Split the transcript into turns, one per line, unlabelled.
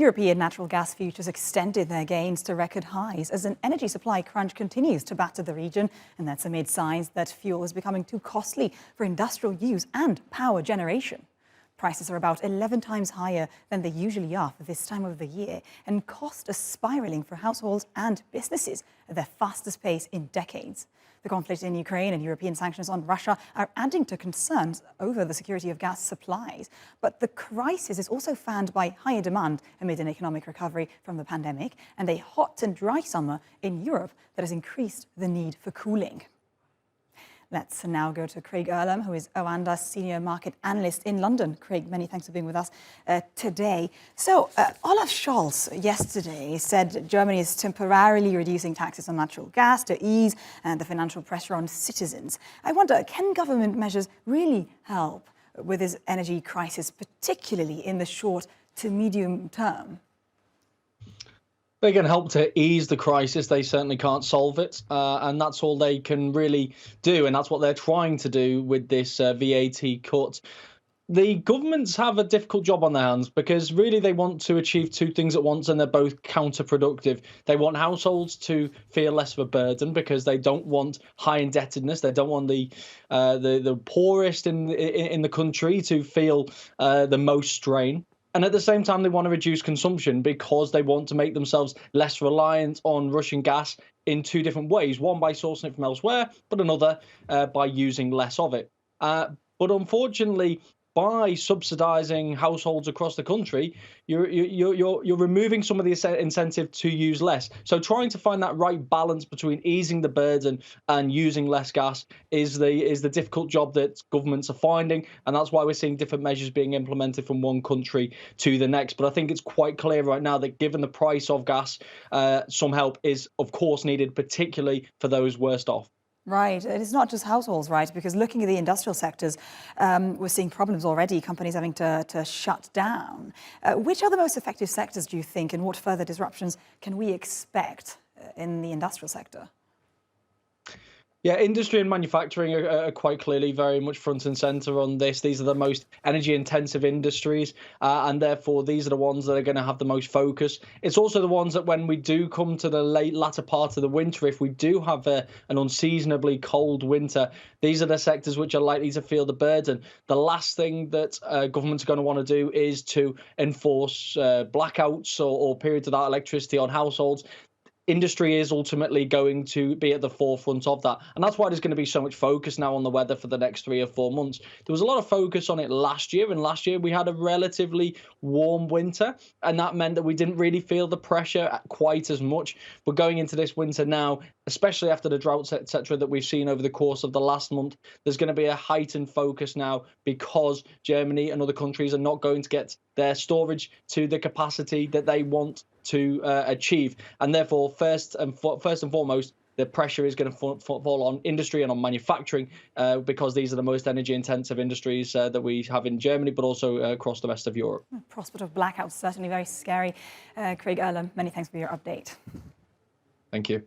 European natural gas futures extended their gains to record highs as an energy supply crunch continues to batter the region, and that's amid signs that fuel is becoming too costly for industrial use and power generation. Prices are about 11 times higher than they usually are for this time of the year, and costs are spiraling for households and businesses at their fastest pace in decades. The conflict in Ukraine and European sanctions on Russia are adding to concerns over the security of gas supplies. But the crisis is also fanned by higher demand amid an economic recovery from the pandemic and a hot and dry summer in Europe that has increased the need for cooling. Let's now go to Craig Erlam, who is OANDA Senior Market Analyst in London. Craig, many thanks for being with us today. So, Olaf Scholz yesterday said Germany is temporarily reducing taxes on natural gas to ease the financial pressure on citizens. I wonder, can government measures really help with this energy crisis, particularly in the short to medium term?
They can help to ease the crisis. They certainly can't solve it. And that's all they can really do. And that's what they're trying to do with this VAT cut. The governments have a difficult job on their hands because really they want to achieve two things at once and they're both counterproductive. They want households to feel less of a burden because they don't want high indebtedness. They don't want the poorest in the country to feel the most strain. And at the same time, they want to reduce consumption because they want to make themselves less reliant on Russian gas in two different ways. One, by sourcing it from elsewhere, but another by using less of it. But unfortunately, by subsidising households across the country, you're removing some of the incentive to use less. So trying to find that right balance between easing the burden and using less gas is the difficult job that governments are finding, and that's why we're seeing different measures being implemented from one country to the next. But I think it's quite clear right now that given the price of gas, some help is of course needed, particularly for those worst off.
Right. It's not just households, right? Because looking at the industrial sectors, we're seeing problems already, companies having to shut down. Which are the most effective sectors, do you think, and what further disruptions can we expect in the industrial sector?
Yeah, industry and manufacturing are quite clearly very much front and center on this. These are the most energy intensive industries, and therefore these are the ones that are going to have the most focus. It's also the ones that when we do come to the latter part of the winter, if we do have an unseasonably cold winter, these are the sectors which are likely to feel the burden. The last thing that governments are going to want to do is to enforce blackouts or periods without electricity on households. Industry is ultimately going to be at the forefront of that. And that's why there's going to be so much focus now on the weather for the next 3 or 4 months. There was a lot of focus on it last year, and last year we had a relatively warm winter, and that meant that we didn't really feel the pressure quite as much. But going into this winter now, especially after the droughts, etc., that we've seen over the course of the last month, there's going to be a heightened focus now because Germany and other countries are not going to get their storage to the capacity that they want to achieve. And therefore, first and foremost, the pressure is going to fall on industry and on manufacturing because these are the most energy intensive industries that we have in Germany, but also across the rest of Europe.
Prospect of blackouts certainly very scary. Craig Erlam, many thanks for your update.
Thank you.